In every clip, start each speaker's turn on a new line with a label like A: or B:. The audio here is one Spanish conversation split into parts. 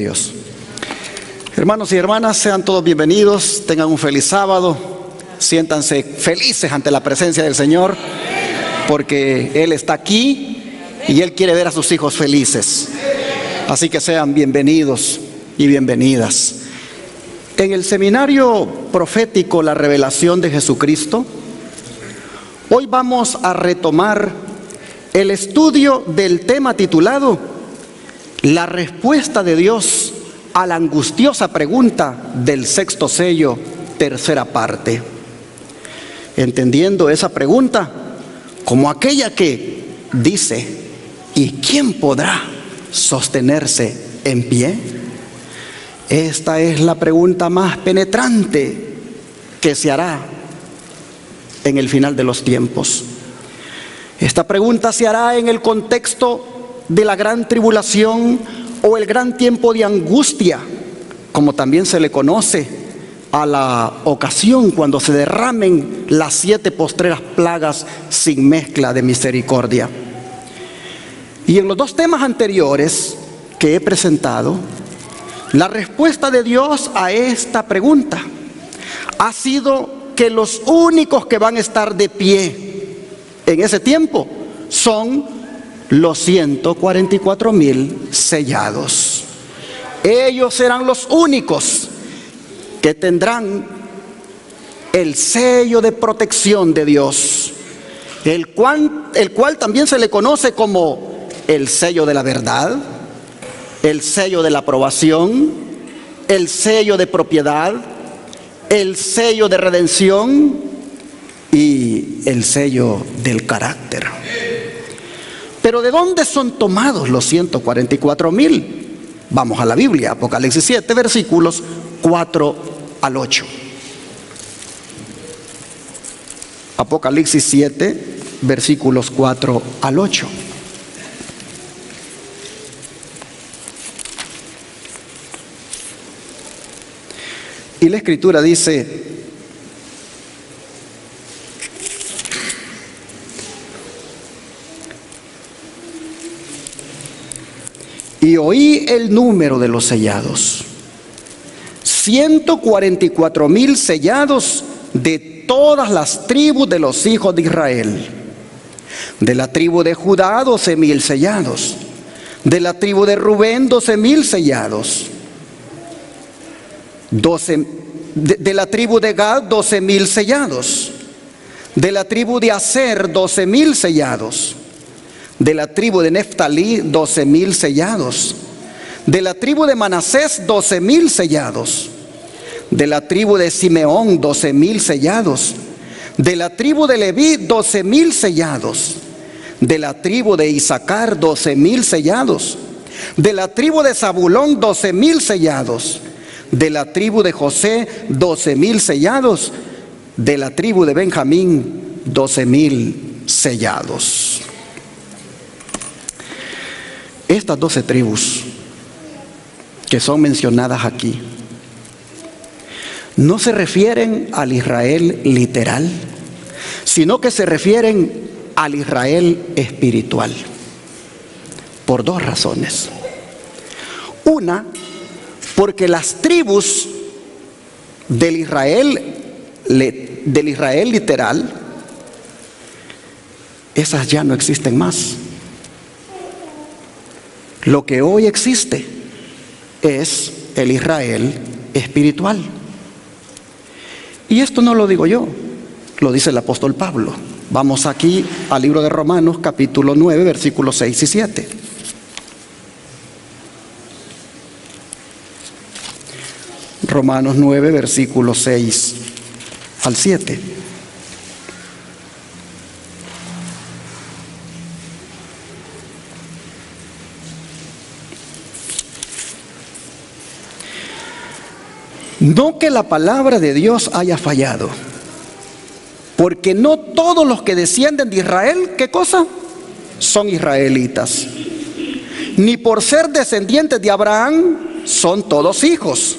A: Dios. Hermanos y hermanas, sean todos bienvenidos, tengan un feliz sábado, siéntanse felices ante la presencia del Señor, porque Él está aquí y Él quiere ver a sus hijos felices. Así que sean bienvenidos y bienvenidas. En el seminario profético La Revelación de Jesucristo, hoy vamos a retomar el estudio del tema titulado La respuesta de Dios a la angustiosa pregunta del sexto sello, tercera parte. Entendiendo esa pregunta como aquella que dice: ¿y quién podrá sostenerse en pie? Esta es la pregunta más penetrante que se hará en el final de los tiempos. Esta pregunta se hará en el contexto de la gran tribulación o el gran tiempo de angustia, como también se le conoce a la ocasión cuando se derramen las 7 postreras plagas sin mezcla de misericordia. Y en los 2 temas anteriores que he presentado, la respuesta de Dios a esta pregunta ha sido que los únicos que van a estar de pie en ese tiempo son los 144,000 sellados. Ellos serán los únicos que tendrán el sello de protección de Dios, el cual también se le conoce como el sello de la verdad, el sello de la aprobación, el sello de propiedad, el sello de redención y el sello del carácter. Pero ¿de dónde son tomados los 144,000? Vamos a la Biblia, Apocalipsis 7, versículos 4 al 8. Apocalipsis 7, versículos 4 al 8. Y la Escritura dice: y oí el número de los sellados, 144,000 sellados de todas las tribus de los hijos de Israel. De la tribu de Judá, 12,000 sellados. De la tribu de Rubén, 12,000 sellados. De la tribu de Gad, 12,000 sellados. De la tribu de Aser, 12,000 sellados. De la tribu de Neftalí, 12,000 sellados. De la tribu de Manasés, 12,000 sellados. De la tribu de Simeón, 12,000 sellados. De la tribu de Leví, 12,000 sellados. De la tribu de Isaacar, 12,000 sellados. De la tribu de Zabulón, 12,000 sellados. De la tribu de José, 12,000 sellados. De la tribu de Benjamín, 12,000 sellados. Estas 12 tribus que son mencionadas aquí no se refieren al Israel literal, sino que se refieren al Israel espiritual, por 2 razones. Una, porque las tribus del Israel literal, esas ya no existen más. Lo que hoy existe es el Israel espiritual. Y esto no lo digo yo, lo dice el apóstol Pablo. Vamos aquí al libro de Romanos, capítulo 9, versículos 6 y 7. Romanos 9, versículos 6 al 7. No que la palabra de Dios haya fallado, porque no todos los que descienden de Israel, ¿qué cosa? Son israelitas. Ni por ser descendientes de Abraham son todos hijos,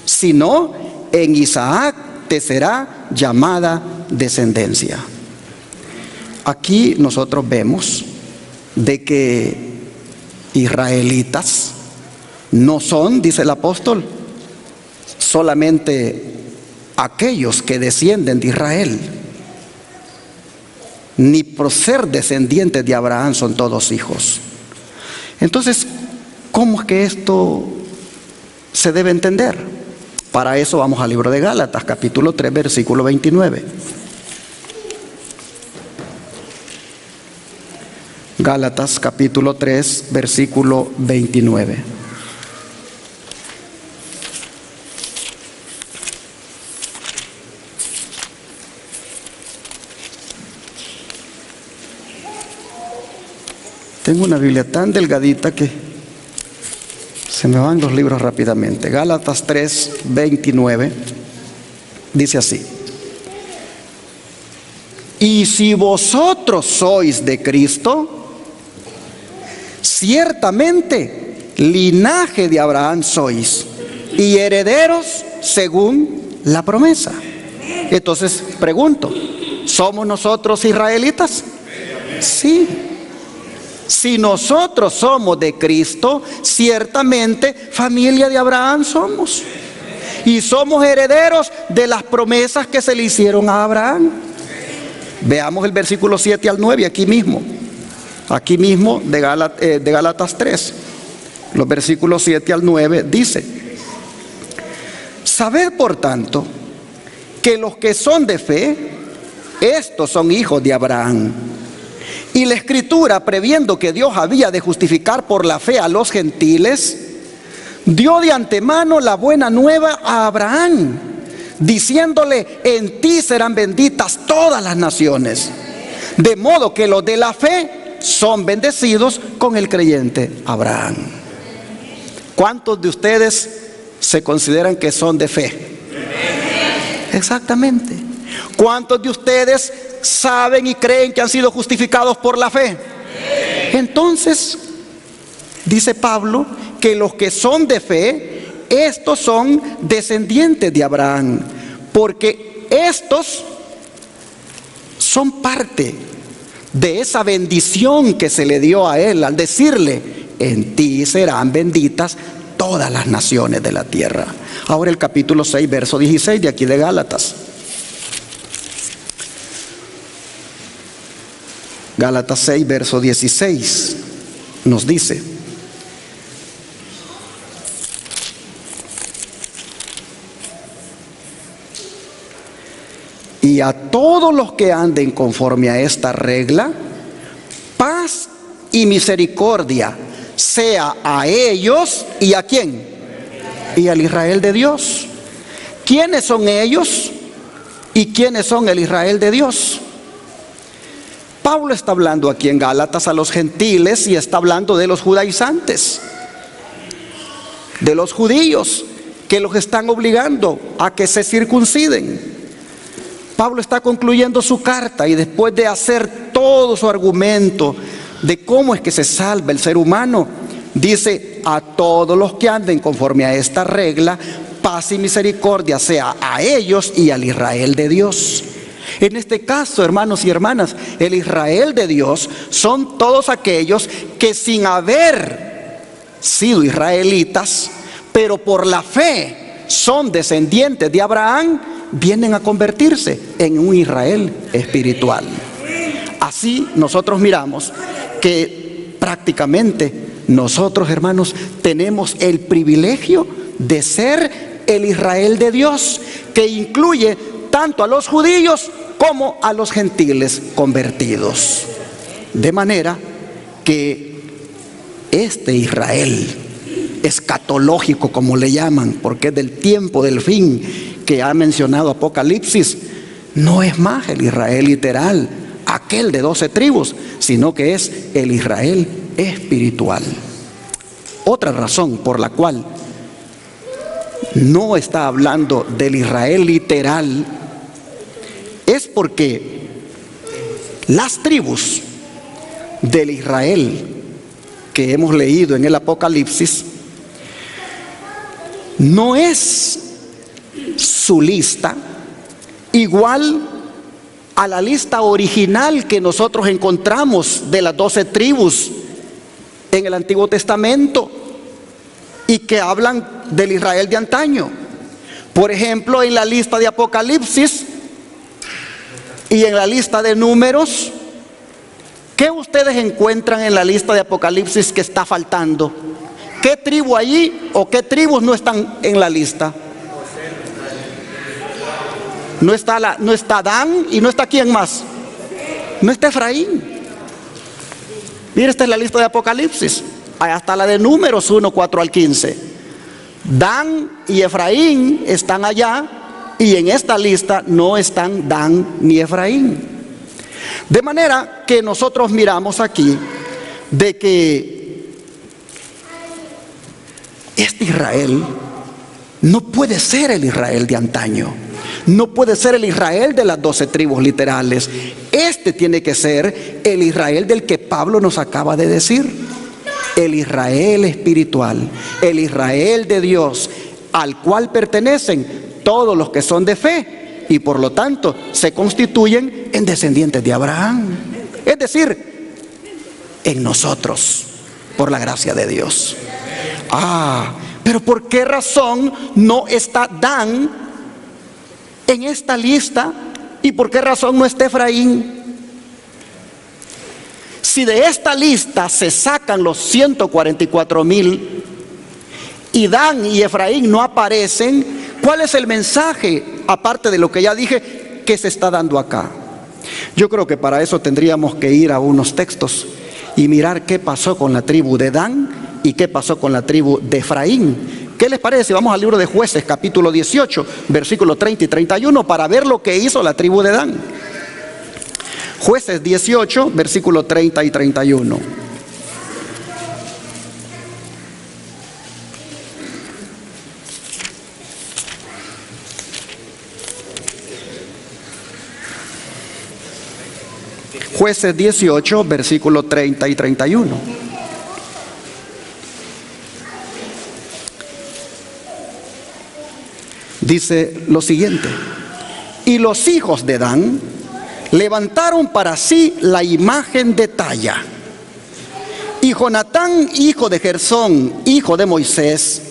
A: sino en Isaac te será llamada descendencia. Aquí nosotros vemos de que israelitas no son, dice el apóstol, solamente aquellos que descienden de Israel, ni por ser descendientes de Abraham son todos hijos. Entonces, ¿cómo es que esto se debe entender? Para eso vamos al libro de Gálatas, capítulo 3, versículo 29. Gálatas, capítulo 3, versículo 29. Tengo una Biblia tan delgadita que se me van los libros rápidamente. Gálatas 3, 29 dice así: y si vosotros sois de Cristo, ciertamente linaje de Abraham sois y herederos según la promesa. Entonces pregunto, ¿somos nosotros israelitas? Sí. Si nosotros somos de Cristo, ciertamente familia de Abraham somos. Y somos herederos de las promesas que se le hicieron a Abraham. Veamos el versículo 7 al 9 aquí mismo de Gálatas 3. Los versículos 7 al 9 dice: sabed por tanto que los que son de fe, estos son hijos de Abraham. Y la Escritura, previendo que Dios había de justificar por la fe a los gentiles, dio de antemano la buena nueva a Abraham, diciéndole: en ti serán benditas todas las naciones. De modo que los de la fe son bendecidos con el creyente Abraham. ¿Cuántos de ustedes se consideran que son de fe? Exactamente. ¿Cuántos de ustedes saben y creen que han sido justificados por la fe? Entonces, dice Pablo que los que son de fe, estos son descendientes de Abraham, porque estos son parte de esa bendición que se le dio a él al decirle: en ti serán benditas todas las naciones de la tierra. Ahora el capítulo 6, verso 16 de aquí de Gálatas. Gálatas 6, verso 16 nos dice: y a todos los que anden conforme a esta regla, paz y misericordia sea a ellos. ¿Y a quién? Y al Israel de Dios. ¿Quiénes son ellos? ¿Y quiénes son el Israel de Dios? Pablo está hablando aquí en Gálatas a los gentiles y está hablando de los judaizantes, de los judíos que los están obligando a que se circunciden. Pablo está concluyendo su carta y después de hacer todo su argumento de cómo es que se salva el ser humano, dice: a todos los que anden conforme a esta regla, paz y misericordia sea a ellos y al Israel de Dios. En este caso, hermanos y hermanas, el Israel de Dios son todos aquellos que, sin haber sido israelitas, pero por la fe son descendientes de Abraham, vienen a convertirse en un Israel espiritual. Así nosotros miramos que prácticamente nosotros, hermanos, tenemos el privilegio de ser el Israel de Dios, que incluye tanto a los judíos como a los gentiles convertidos. De manera que este Israel escatológico, como le llaman, porque es del tiempo del fin que ha mencionado Apocalipsis, no es más el Israel literal, aquel de 12 tribus, sino que es el Israel espiritual. Otra razón por la cual no está hablando del Israel literal es porque las tribus del Israel que hemos leído en el Apocalipsis no es su lista igual a la lista original que nosotros encontramos de las 12 tribus en el Antiguo Testamento. y que hablan del Israel de antaño. Por ejemplo, en la lista de Apocalipsis y en la lista de Números, ¿qué ustedes encuentran en la lista de Apocalipsis que está faltando? ¿Qué tribu allí o qué tribus no están en la lista? No está Dan y no está ¿quién más? No está Efraín. Mira, esta es la lista de Apocalipsis. Allá está la de Números 1, 4 al 15. Dan y Efraín están allá y en esta lista no están Dan ni Efraín. De manera que nosotros miramos aquí de que este Israel no puede ser el Israel de antaño. No puede ser el Israel de las 12 tribus literales. Este tiene que ser el Israel del que Pablo nos acaba de decir. El Israel espiritual, el Israel de Dios, al cual pertenecen todos los que son de fe y por lo tanto se constituyen en descendientes de Abraham. Es decir, en nosotros, por la gracia de Dios. Pero ¿por qué razón no está Dan en esta lista? ¿Y por qué razón no está Efraín? Si de esta lista se sacan los 144,000 y Dan y Efraín no aparecen, ¿cuál es el mensaje, aparte de lo que ya dije, que se está dando acá? Yo creo que para eso tendríamos que ir a unos textos y mirar qué pasó con la tribu de Dan y qué pasó con la tribu de Efraín. ¿Qué les parece? Vamos al libro de Jueces, capítulo 18, versículos 30 y 31, para ver lo que hizo la tribu de Dan. Jueces 18, versículos 30 y 31. Jueces 18, versículos 30 y 31. Dice lo siguiente: y los hijos de Dan levantaron para sí la imagen de talla. Y Jonatán, hijo de Gersón, hijo de Moisés,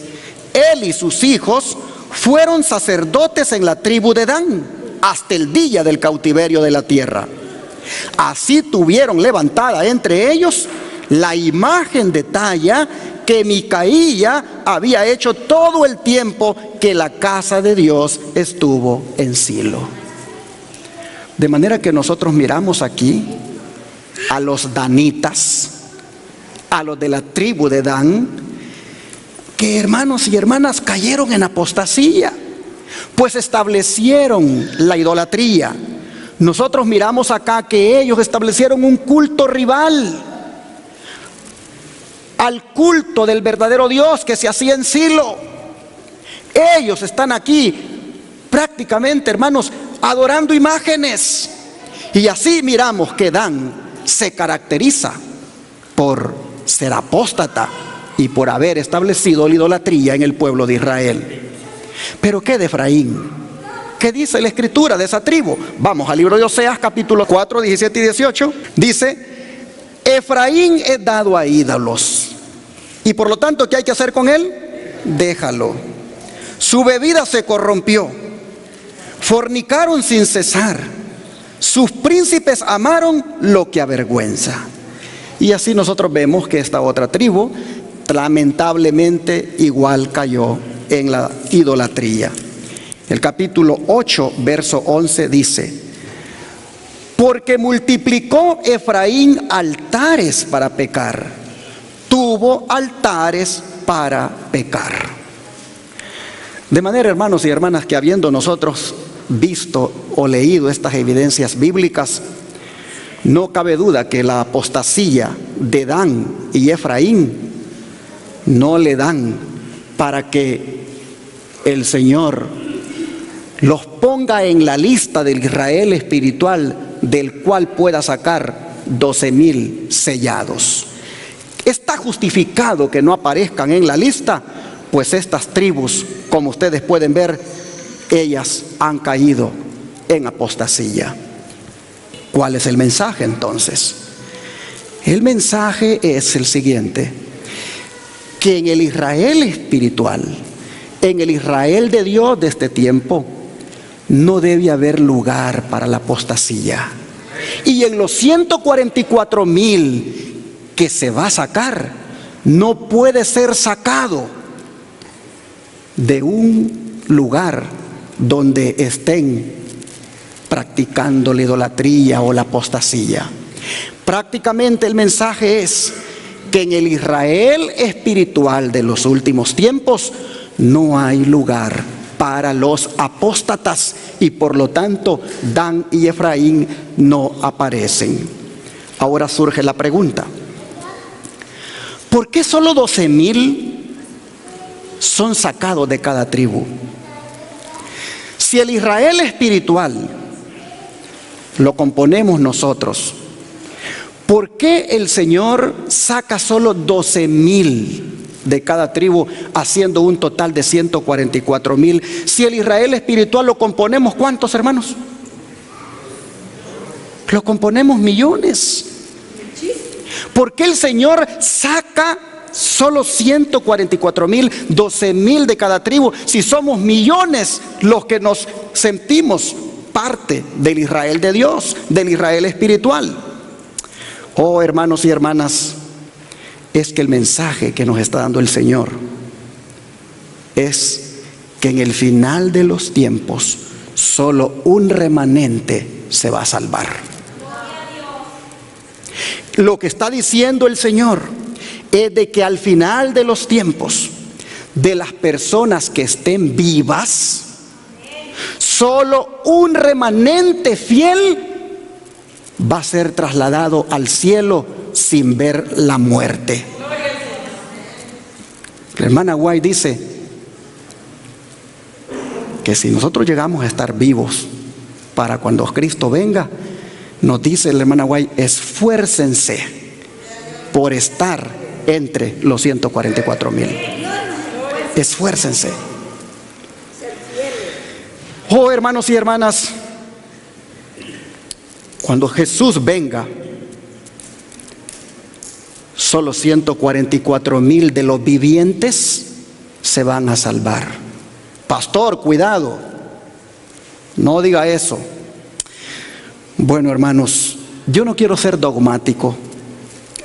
A: él y sus hijos fueron sacerdotes en la tribu de Dan hasta el día del cautiverio de la tierra. Así tuvieron levantada entre ellos la imagen de talla que Micaía había hecho todo el tiempo que la casa de Dios estuvo en Silo. De manera que nosotros miramos aquí a los danitas, a los de la tribu de Dan, que hermanos y hermanas cayeron en apostasía, pues establecieron la idolatría. Nosotros miramos acá que ellos establecieron un culto rival al culto del verdadero Dios que se hacía en Silo. Ellos están aquí prácticamente, hermanos, adorando imágenes. Y así miramos que Dan se caracteriza por ser apóstata y por haber establecido la idolatría en el pueblo de Israel. Pero ¿qué de Efraín? ¿Qué dice la escritura de esa tribu? Vamos al libro de Oseas, capítulo 4, 17 y 18. Dice: Efraín es dado a ídolos, y por lo tanto, ¿qué hay que hacer con él? Déjalo. Su bebida se corrompió, fornicaron sin cesar, sus príncipes amaron lo que avergüenza. Y así nosotros vemos que esta otra tribu lamentablemente igual cayó en la idolatría. El capítulo 8, verso 11 dice: porque multiplicó Efraín altares para pecar, tuvo altares para pecar. De manera, hermanos y hermanas, que habiendo nosotros visto o leído estas evidencias bíblicas, no cabe duda que la apostasía de Dan y Efraín no le dan para que el Señor los ponga en la lista del Israel espiritual, del cual pueda sacar 12,000 sellados. Está justificado que no aparezcan en la lista, pues estas tribus, como ustedes pueden ver, ellas han caído en apostasía. ¿Cuál es el mensaje entonces? El mensaje es el siguiente: que en el Israel espiritual, en el Israel de Dios de este tiempo, no debe haber lugar para la apostasía. Y en los 144,000 que se va a sacar, no puede ser sacado de un lugar donde estén practicando la idolatría o la apostasía. Prácticamente el mensaje es que en el Israel espiritual de los últimos tiempos no hay lugar para los apóstatas y por lo tanto Dan y Efraín no aparecen. Ahora surge la pregunta: ¿por qué solo 12,000 son sacados de cada tribu? Si el Israel espiritual lo componemos nosotros, ¿por qué el Señor saca solo 12,000 de cada tribu, haciendo un total de 144,000? Si el Israel espiritual lo componemos, ¿cuántos, hermanos? Lo componemos millones. ¿Por qué el Señor saca solo 144,000, 12,000 de cada tribu, si somos millones los que nos sentimos parte del Israel de Dios, del Israel espiritual? Oh, hermanos y hermanas, es que el mensaje que nos está dando el Señor es que en el final de los tiempos solo un remanente se va a salvar. Lo que está diciendo el Señor es de que al final de los tiempos, de las personas que estén vivas, solo un remanente fiel va a ser trasladado al cielo sin ver la muerte. La hermana White dice que si nosotros llegamos a estar vivos para cuando Cristo venga, nos dice la hermana White, esfuércense por estar entre los 144,000. Esfuércense. Oh, hermanos y hermanas, cuando Jesús venga, solo 144,000 de los vivientes se van a salvar. Pastor, cuidado, no diga eso. Bueno, hermanos, yo no quiero ser dogmático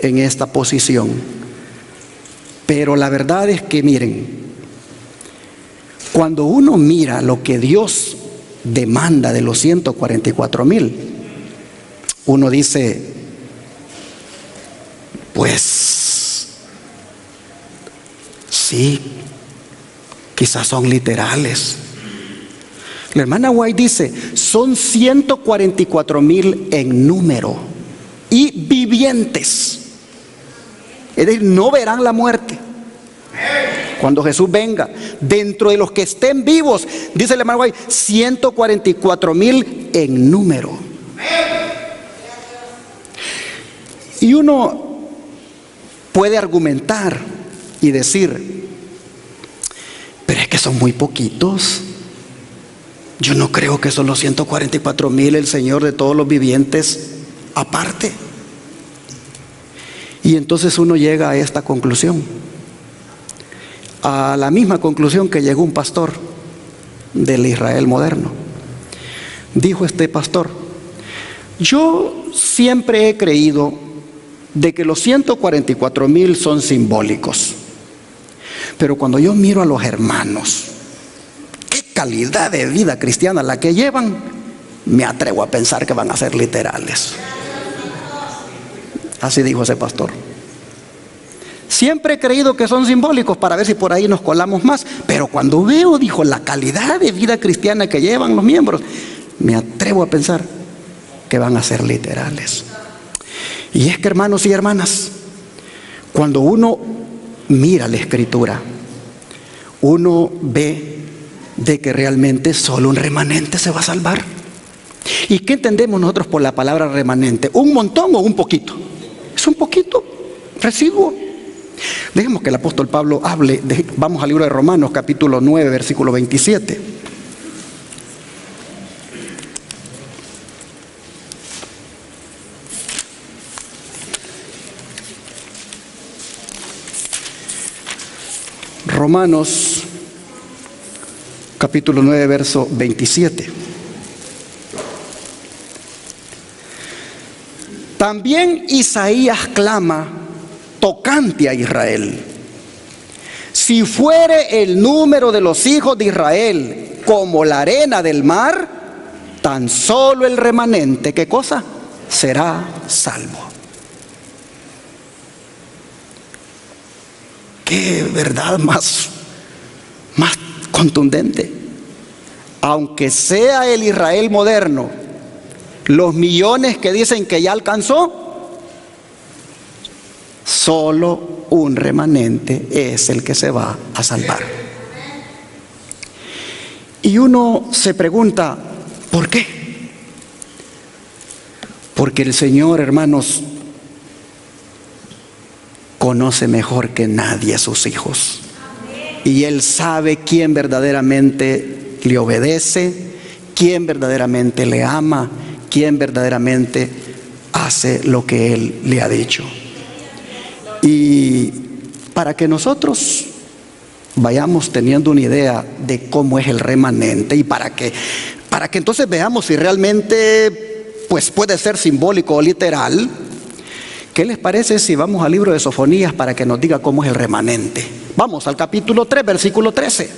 A: en esta posición, pero la verdad es que miren, cuando uno mira lo que Dios demanda de los 144,000, uno dice, pues sí, quizás son literales. La hermana White dice, son 144,000 en número y vivientes. Es decir, no verán la muerte cuando Jesús venga. Dentro de los que estén vivos, dice la hermana White, 144,000 en número. Y uno puede argumentar y decir, pero es que son muy poquitos. Yo no creo que son los 144,000 el Señor de todos los vivientes aparte. Y entonces uno llega a esta conclusión, a la misma conclusión que llegó un pastor del Israel moderno. Dijo este pastor, yo siempre he creído de que los 144,000 son simbólicos, pero cuando yo miro a los hermanos, qué calidad de vida cristiana la que llevan, me atrevo a pensar que van a ser literales. Así dijo ese pastor. Siempre he creído que son simbólicos para ver si por ahí nos colamos más, pero cuando veo, dijo, la calidad de vida cristiana que llevan los miembros, me atrevo a pensar que van a ser literales. Y es que, hermanos y hermanas, cuando uno mira la Escritura, uno ve de que realmente solo un remanente se va a salvar. ¿Y qué entendemos nosotros por la palabra remanente? ¿Un montón o un poquito? Es un poquito, residuo. Dejemos que el apóstol Pablo hable. Vamos al libro de Romanos, capítulo 9, versículo 27. Romanos capítulo 9, verso 27. También Isaías clama tocante a Israel: si fuere el número de los hijos de Israel como la arena del mar, tan solo el remanente, ¿qué cosa? Será salvo. Qué verdad más contundente. Aunque sea el Israel moderno, los millones que dicen que ya alcanzó, solo un remanente es el que se va a salvar. Y uno se pregunta, ¿por qué? Porque el Señor, hermanos, conoce mejor que nadie a sus hijos. Y Él sabe quién verdaderamente le obedece, quién verdaderamente le ama, quién verdaderamente hace lo que Él le ha dicho. Y para que nosotros vayamos teniendo una idea de cómo es el remanente, y para que entonces veamos si realmente pues puede ser simbólico o literal, ¿qué les parece si vamos al libro de Sofonías para que nos diga cómo es el remanente? Vamos al capítulo 3, versículo 13.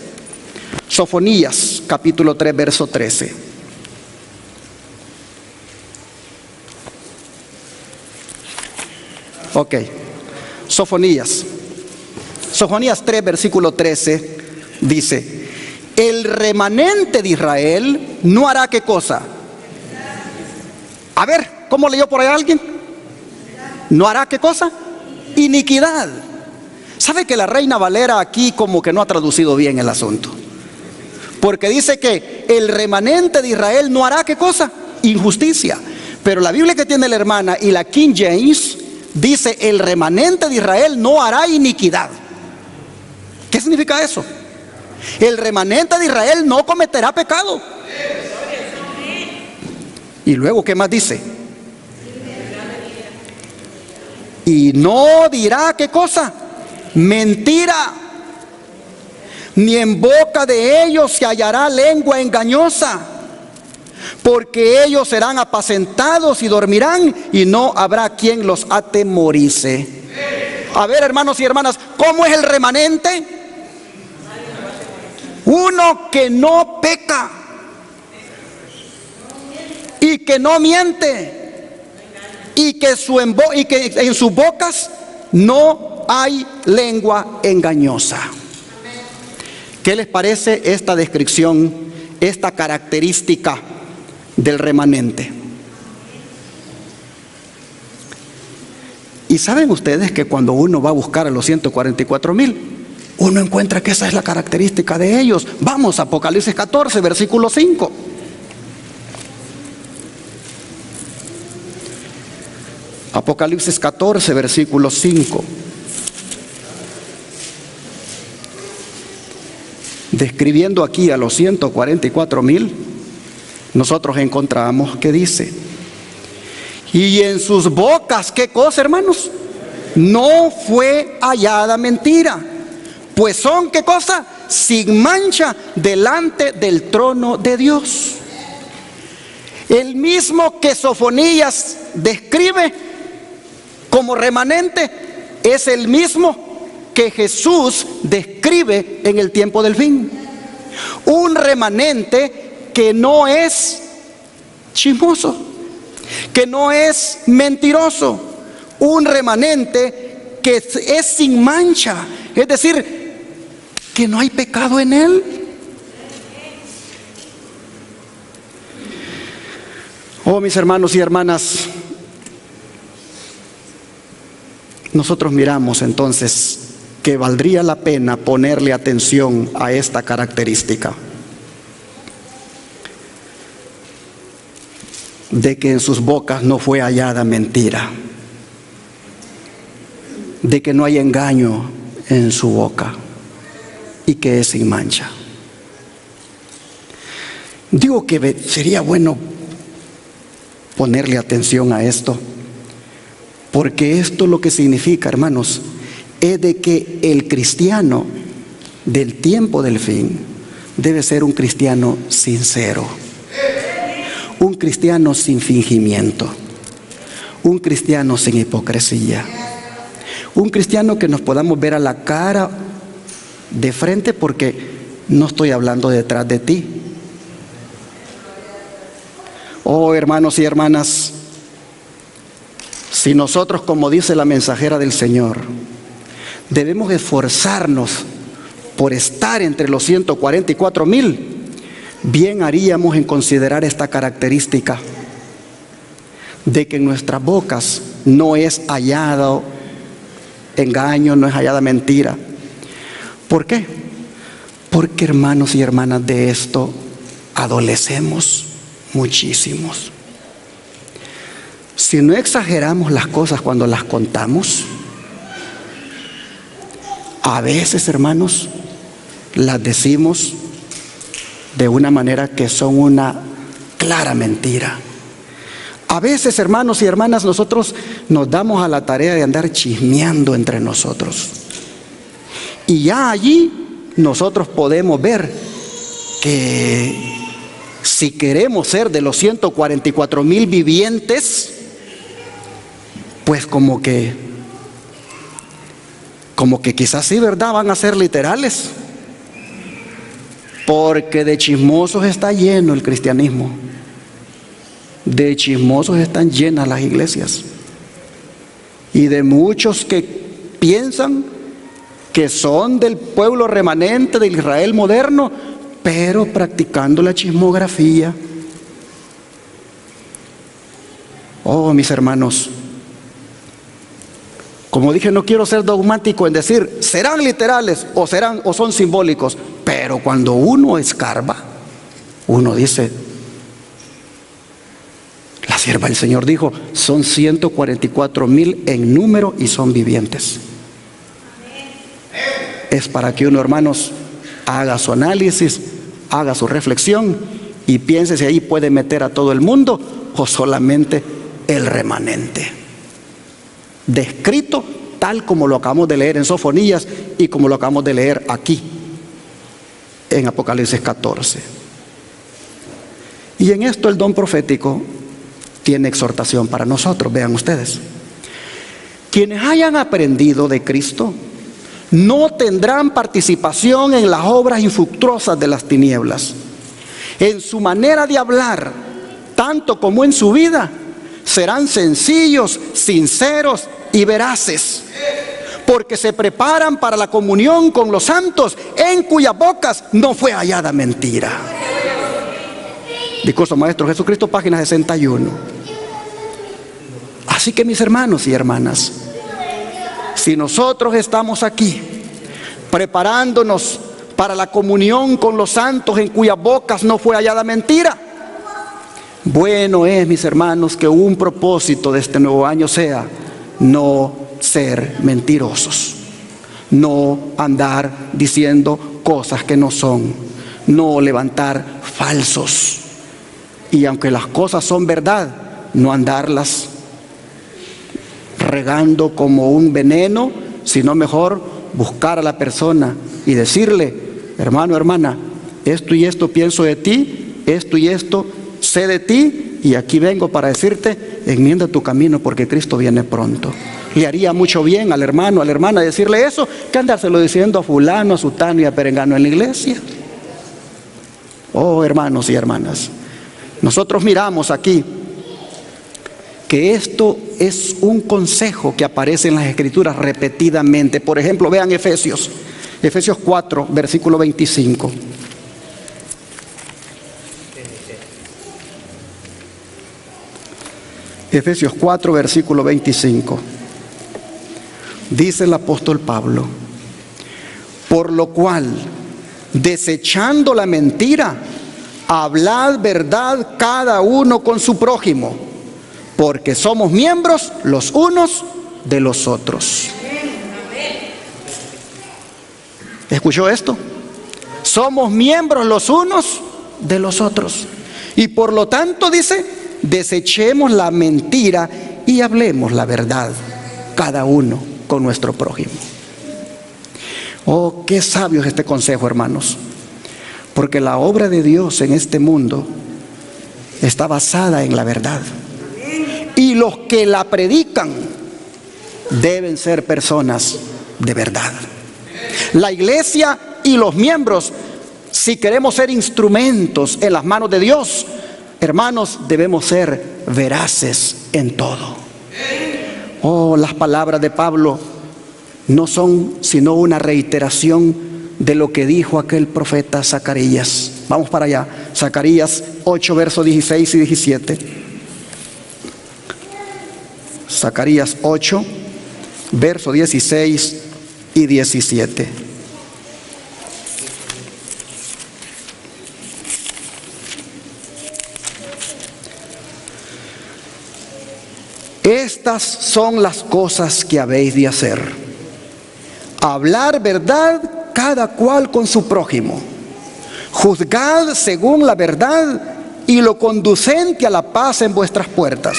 A: Sofonías, capítulo 3, verso 13. Ok, Sofonías 3, versículo 13 dice: el remanente de Israel no hará ¿qué cosa? A ver, ¿cómo leyó por ahí alguien? ¿No hará qué cosa? Iniquidad. ¿Sabe que la Reina Valera aquí como que no ha traducido bien el asunto? Porque dice que el remanente de Israel no hará ¿qué cosa? Injusticia. Pero la Biblia que tiene la hermana y la King James dice: el remanente de Israel no hará iniquidad. ¿Qué significa eso? El remanente de Israel no cometerá pecado. Y luego, ¿qué más dice? Y no dirá ¿qué cosa? Mentira. Ni en boca de ellos se hallará lengua engañosa, porque ellos serán apacentados y dormirán, y no habrá quien los atemorice. A ver, hermanos y hermanas, ¿cómo es el remanente? Uno que no peca y que no miente, y que en sus bocas no hay lengua engañosa. ¿Qué les parece esta descripción, esta característica del remanente? Y saben ustedes que cuando uno va a buscar a los 144,000, uno encuentra que esa es la característica de ellos. Vamos a Apocalipsis 14, versículo 5. Apocalipsis 14, versículo 5. Describiendo aquí a los 144,000, nosotros encontramos que dice: y en sus bocas, ¿qué cosa, hermanos? No fue hallada mentira, pues son, ¿qué cosa? Sin mancha delante del trono de Dios. El mismo que Sofonías describe como remanente es el mismo que Jesús describe en el tiempo del fin. Un remanente que no es chismoso, que no es mentiroso, un remanente que es sin mancha, es decir, que no hay pecado en él. Oh, mis hermanos y hermanas, nosotros miramos entonces que valdría la pena ponerle atención a esta característica de que en sus bocas no fue hallada mentira, de que no hay engaño en su boca y que es sin mancha. Digo que sería bueno ponerle atención a esto, porque esto lo que significa, hermanos, es de que el cristiano del tiempo del fin debe ser un cristiano sincero, un cristiano sin fingimiento, un cristiano sin hipocresía, un cristiano que nos podamos ver a la cara de frente, porque no estoy hablando detrás de ti. Oh, hermanos y hermanas, si nosotros, como dice la mensajera del Señor, debemos esforzarnos por estar entre los 144,000, bien haríamos en considerar esta característica de que en nuestras bocas no es hallado engaño, no es hallada mentira. ¿Por qué? Porque, hermanos y hermanas, de esto adolecemos muchísimos. Si no exageramos las cosas cuando las contamos, a veces, hermanos, las decimos de una manera que son una clara mentira. A veces, hermanos y hermanas, nosotros nos damos a la tarea de andar chismeando entre nosotros. Y ya allí nosotros podemos ver que si queremos ser de los 144,000 vivientes, pues como que quizás sí, ¿verdad? Van a ser literales. Porque de chismosos está lleno el cristianismo. De chismosos están llenas las iglesias. Y de muchos que piensan que son del pueblo remanente del Israel moderno, pero practicando la chismografía. Oh, mis hermanos, como dije, no quiero ser dogmático en decir serán literales o son simbólicos, pero cuando uno escarba, uno dice, la sierva del Señor dijo, son 144,000 en número y son vivientes. Es para que uno, hermanos, haga su análisis, haga su reflexión y piense si ahí puede meter a todo el mundo o solamente el remanente. Descrito tal como lo acabamos de leer en Sofonías y como lo acabamos de leer aquí en Apocalipsis 14. Y en esto el don profético tiene exhortación para nosotros. Vean ustedes, quienes hayan aprendido de Cristo no tendrán participación en las obras infructuosas de las tinieblas. En su manera de hablar, tanto como en su vida, serán sencillos, sinceros y veraces, porque se preparan para la comunión con los santos, en cuyas bocas no fue hallada mentira. Discurso Maestro Jesucristo, página 61. Así que, mis hermanos y hermanas, si nosotros estamos aquí preparándonos para la comunión con los santos en cuyas bocas no fue hallada mentira, bueno es, mis hermanos, que un propósito de este nuevo año sea no ser mentirosos, no andar diciendo cosas que no son, no levantar falsos, y aunque las cosas son verdad, no andarlas regando como un veneno, sino mejor buscar a la persona y decirle, hermano, hermana, esto y esto pienso de ti, esto y esto sé de ti, y aquí vengo para decirte, enmienda tu camino porque Cristo viene pronto. Le haría mucho bien al hermano, a la hermana decirle eso, que andárselo diciendo a fulano, a sutano y a perengano en la iglesia. Oh, hermanos y hermanas, nosotros miramos aquí que esto es un consejo que aparece en las Escrituras repetidamente. Por ejemplo, vean Efesios 4, versículo 25. Efesios 4, versículo 25. Dice el apóstol Pablo, por lo cual, desechando la mentira, hablad verdad cada uno con su prójimo, porque somos miembros los unos de los otros. ¿Escuchó esto? Somos miembros los unos de los otros. Y por lo tanto dice, desechemos la mentira y hablemos la verdad, cada uno con nuestro prójimo. Oh, qué sabio es este consejo, hermanos. Porque la obra de Dios en este mundo está basada en la verdad. Y los que la predican deben ser personas de verdad. La iglesia y los miembros, si queremos ser instrumentos en las manos de Dios, hermanos, debemos ser veraces en todo. Oh, las palabras de Pablo no son sino una reiteración de lo que dijo aquel profeta Zacarías. Vamos para allá. Zacarías 8, versos 16 y 17. Zacarías 8, versos 16 y 17. Estas son las cosas que habéis de hacer: hablar verdad cada cual con su prójimo, juzgad según la verdad y lo conducente a la paz en vuestras puertas.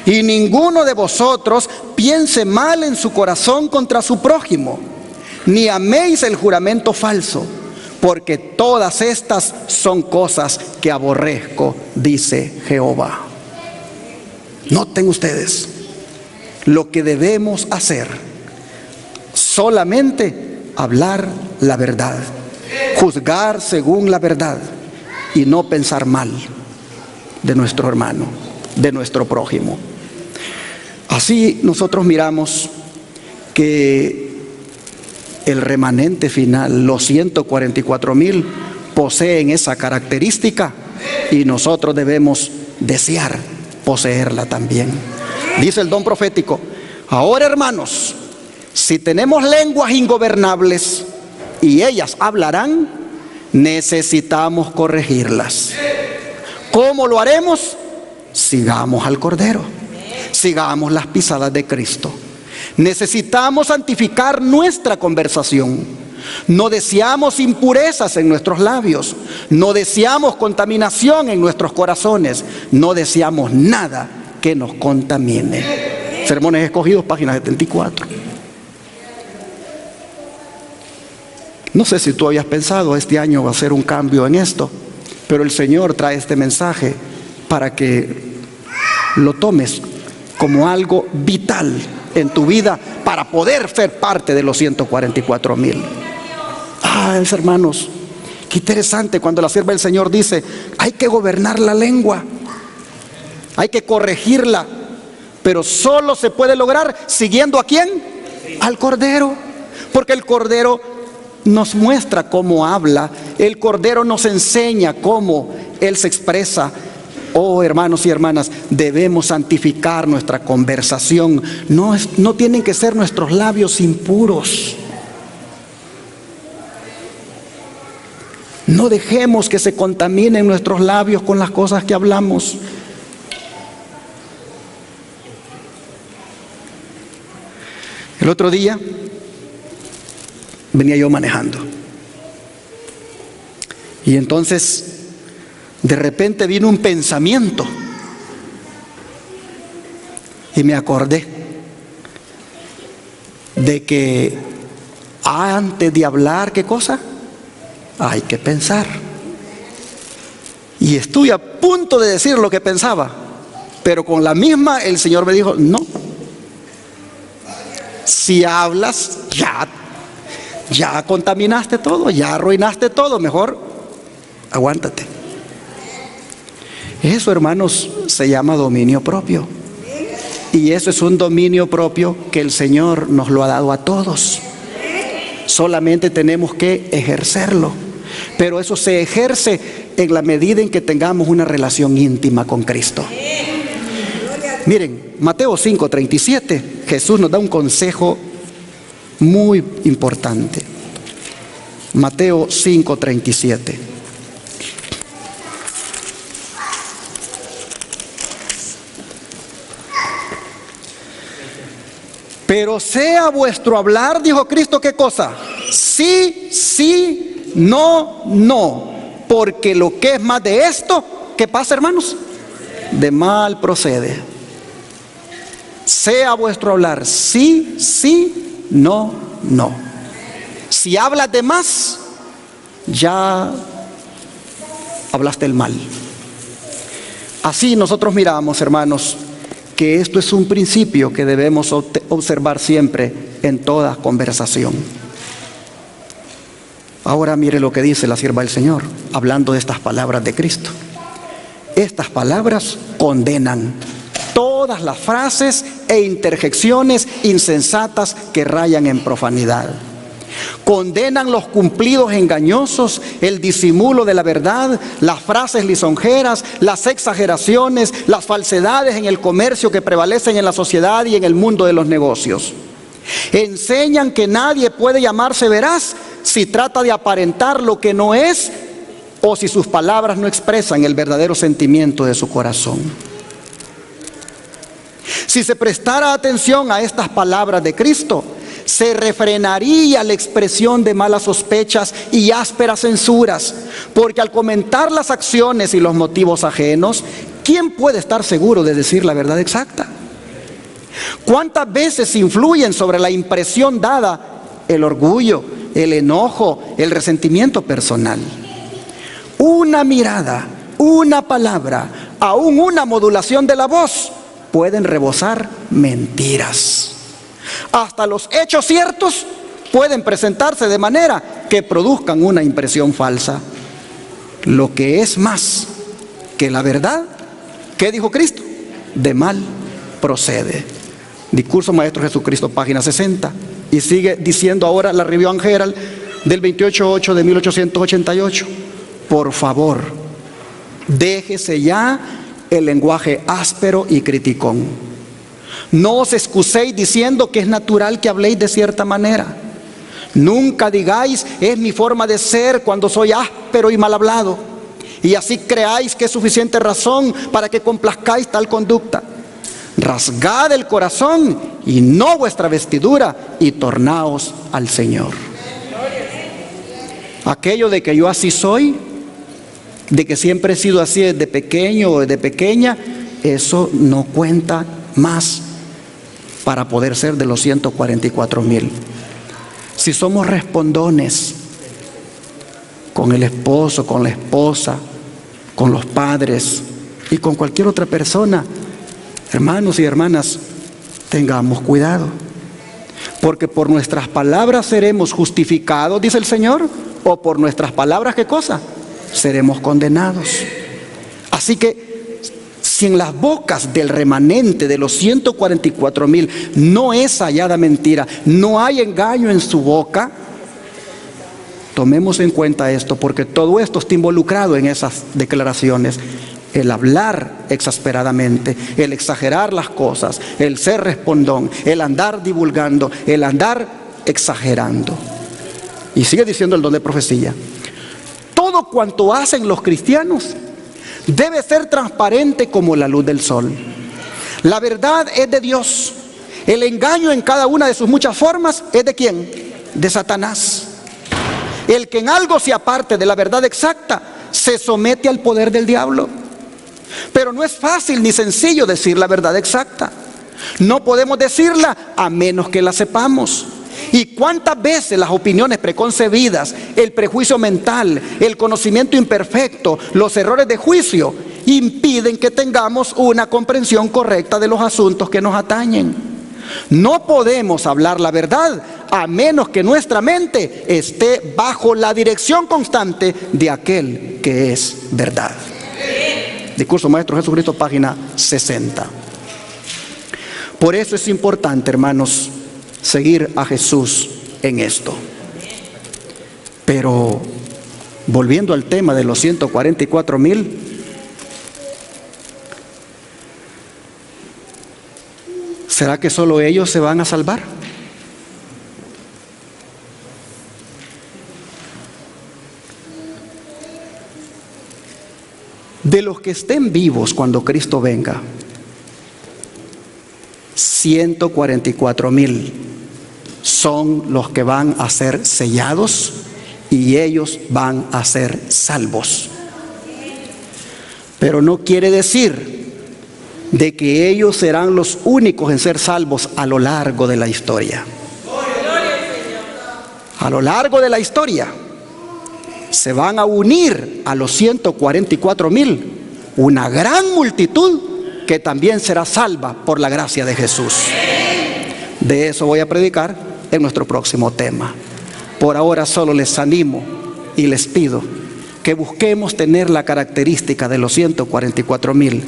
A: Y ninguno de vosotros piense mal en su corazón contra su prójimo, ni améis el juramento falso, porque todas estas son cosas que aborrezco, dice Jehová. Noten ustedes lo que debemos hacer: solamente hablar la verdad, juzgar según la verdad y no pensar mal de nuestro hermano, de nuestro prójimo. Así nosotros miramos que el remanente final, los 144,000, poseen esa característica y nosotros debemos desear poseerla también. Dice el don profético: ahora, hermanos, si tenemos lenguas ingobernables y ellas hablarán, necesitamos corregirlas. ¿Cómo lo haremos? Sigamos al Cordero, sigamos las pisadas de Cristo. Necesitamos santificar nuestra conversación. No deseamos impurezas en nuestros labios, no deseamos contaminación en nuestros corazones, no deseamos nada que nos contamine. Sermones Escogidos, página 74. No sé si tú habías pensado, este año va a ser un cambio en esto, pero el Señor trae este mensaje para que lo tomes como algo vital en tu vida para poder ser parte de los 144,000. Hermanos, qué interesante cuando la sierva del Señor dice: hay que gobernar la lengua, hay que corregirla, pero solo se puede lograr siguiendo ¿a quién? Al Cordero, porque el Cordero nos muestra cómo habla, el Cordero nos enseña cómo Él se expresa. Oh, hermanos y hermanas, debemos santificar nuestra conversación. No tienen que ser nuestros labios impuros. No dejemos que se contaminen nuestros labios con las cosas que hablamos. El otro día venía yo manejando y entonces de repente vino un pensamiento y me acordé de que antes de hablar, ¿qué cosa? Hay que pensar. Y estuve a punto de decir lo que pensaba, pero con la misma el Señor me dijo: no, si hablas ya contaminaste todo, ya arruinaste todo, mejor aguántate. Eso, hermanos, se llama dominio propio. Y eso es un dominio propio que el Señor nos lo ha dado a todos. Solamente tenemos que ejercerlo. Pero eso se ejerce en la medida en que tengamos una relación íntima con Cristo. Miren, Mateo 5:37, Jesús nos da un consejo muy importante. Mateo 5:37. Pero sea vuestro hablar, dijo Cristo, ¿qué cosa? Sí, sí, no, no. Porque lo que es más de esto, ¿qué pasa, hermanos? De mal procede. Sea vuestro hablar sí, sí, no, no. Si hablas de más, ya hablaste el mal. Así nosotros miramos, hermanos, que esto es un principio que debemos observar siempre en toda conversación. Ahora mire lo que dice la sierva del Señor, hablando de estas palabras de Cristo. Estas palabras condenan todas las frases e interjecciones insensatas que rayan en profanidad. Condenan los cumplidos engañosos, el disimulo de la verdad, las frases lisonjeras, las exageraciones, las falsedades en el comercio que prevalecen en la sociedad y en el mundo de los negocios. Enseñan que nadie puede llamarse veraz si trata de aparentar lo que no es o si sus palabras no expresan el verdadero sentimiento de su corazón. Si se prestara atención a estas palabras de Cristo, se refrenaría la expresión de malas sospechas y ásperas censuras, porque al comentar las acciones y los motivos ajenos, ¿quién puede estar seguro de decir la verdad exacta? ¿Cuántas veces influyen sobre la impresión dada el orgullo, el enojo, el resentimiento personal? Una mirada, una palabra, aún una modulación de la voz pueden rebosar mentiras. Hasta los hechos ciertos pueden presentarse de manera que produzcan una impresión falsa. Lo que es más que la verdad, ¿qué dijo Cristo? De mal procede. Discurso Maestro Jesucristo, página 60. Y sigue diciendo ahora la Review and Herald del 28/8 de 1888. Por favor, déjese ya el lenguaje áspero y criticón. No os excuséis diciendo que es natural que habléis de cierta manera. Nunca digáis, es mi forma de ser cuando soy áspero y mal hablado. Y así creáis que es suficiente razón para que complazcáis tal conducta. Rasgad el corazón y no vuestra vestidura y tornaos al Señor. Aquello de que yo así soy, de que siempre he sido así desde pequeño o desde pequeña, eso no cuenta más para poder ser de los 144,000. Si somos respondones con el esposo, con la esposa, con los padres y con cualquier otra persona, hermanos y hermanas, tengamos cuidado, porque por nuestras palabras seremos justificados, dice el Señor, o por nuestras palabras, ¿qué cosa? Seremos condenados. Así que si en las bocas del remanente de los 144,000 no es hallada mentira, no hay engaño en su boca, tomemos en cuenta esto, porque todo esto está involucrado en esas declaraciones. El hablar exasperadamente, el exagerar las cosas, el ser respondón, el andar divulgando, el andar exagerando. Y sigue diciendo el don de profecía. Todo cuanto hacen los cristianos debe ser transparente como la luz del sol. La verdad es de Dios. El engaño en cada una de sus muchas formas es ¿de quién? De Satanás. El que en algo se aparte de la verdad exacta se somete al poder del diablo. Pero no es fácil ni sencillo decir la verdad exacta. No podemos decirla a menos que la sepamos. ¿Y cuántas veces las opiniones preconcebidas, el prejuicio mental, el conocimiento imperfecto, los errores de juicio impiden que tengamos una comprensión correcta de los asuntos que nos atañen? No podemos hablar la verdad a menos que nuestra mente esté bajo la dirección constante de aquel que es verdad. Discurso Maestro Jesucristo, página 60. Por eso es importante, hermanos, seguir a Jesús en esto. Pero volviendo al tema de los 144,000, ¿será que solo ellos se van a salvar? De los que estén vivos cuando Cristo venga, 144,000 son los que van a ser sellados y ellos van a ser salvos. Pero no quiere decir de que ellos serán los únicos en ser salvos a lo largo de la historia. a lo largo de la historia se van a unir a los 144,000 una gran multitud que también será salva por la gracia de Jesús. De eso voy a predicar en nuestro próximo tema. Por ahora solo les animo y les pido que busquemos tener la característica de los 144,000,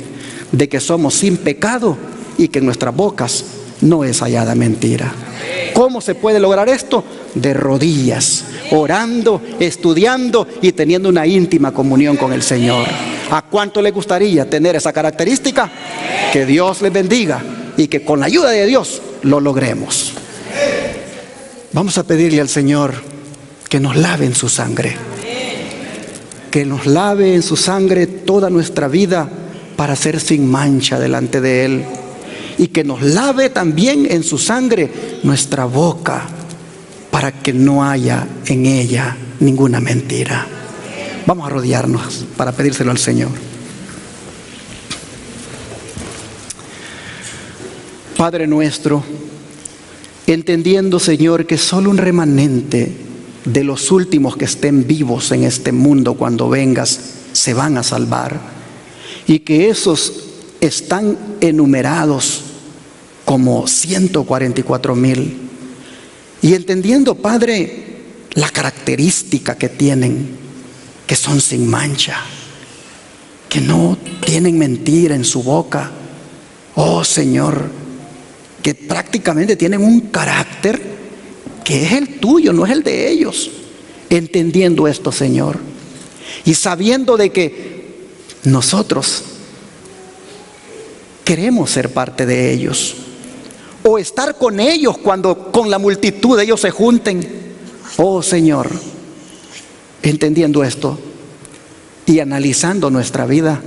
A: de que somos sin pecado y que en nuestras bocas no es hallada mentira. ¿Cómo se puede lograr esto? De rodillas, orando, estudiando y teniendo una íntima comunión con el Señor. ¿A cuánto le gustaría tener esa característica? Que Dios les bendiga y que con la ayuda de Dios lo logremos. Vamos a pedirle al Señor que nos lave en su sangre, que nos lave en su sangre toda nuestra vida para ser sin mancha delante de Él, y que nos lave también en su sangre nuestra boca para que no haya en ella ninguna mentira. Vamos a arrodillarnos para pedírselo al Señor. Padre nuestro, entendiendo, Señor, que solo un remanente de los últimos que estén vivos en este mundo cuando vengas se van a salvar, y que esos están enumerados como 144,000, y entendiendo, Padre, la característica que tienen, que son sin mancha, que no tienen mentira en su boca, oh Señor, que prácticamente tienen un carácter que es el tuyo, no es el de ellos. Entendiendo esto, Señor, y sabiendo de que nosotros queremos ser parte de ellos, o estar con ellos cuando con la multitud ellos se junten, oh Señor, entendiendo esto y analizando nuestra vida,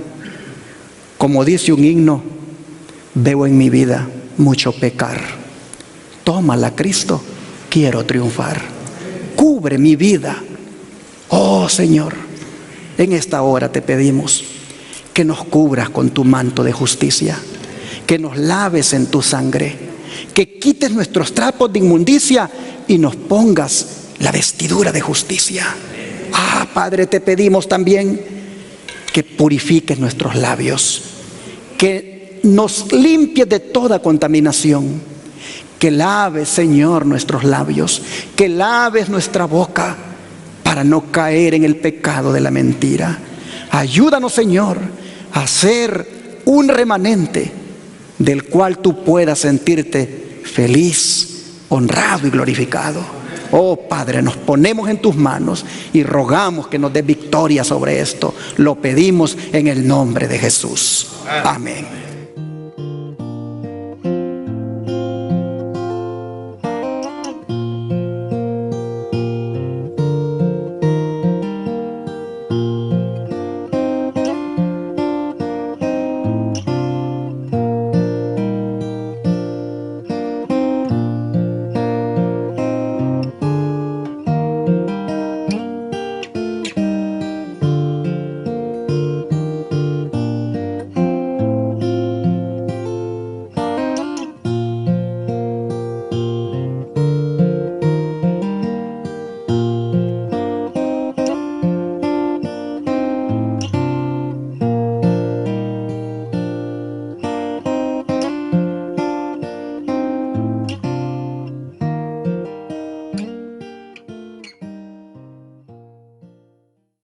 A: como dice un himno, veo en mi vida mucho pecar. Tómala, Cristo, quiero triunfar. Cubre mi vida, oh Señor. En esta hora te pedimos que nos cubras con tu manto de justicia, que nos laves en tu sangre, que quites nuestros trapos de inmundicia y nos pongas la vestidura de justicia. Ah, Padre, te pedimos también que purifiques nuestros labios, que nos limpies de toda contaminación, que laves, Señor, nuestros labios, que laves nuestra boca para no caer en el pecado de la mentira. Ayúdanos, Señor, a ser un remanente del cual tú puedas sentirte feliz, honrado y glorificado. Oh Padre, nos ponemos en tus manos y rogamos que nos des victoria sobre esto. Lo pedimos en el nombre de Jesús. Amén.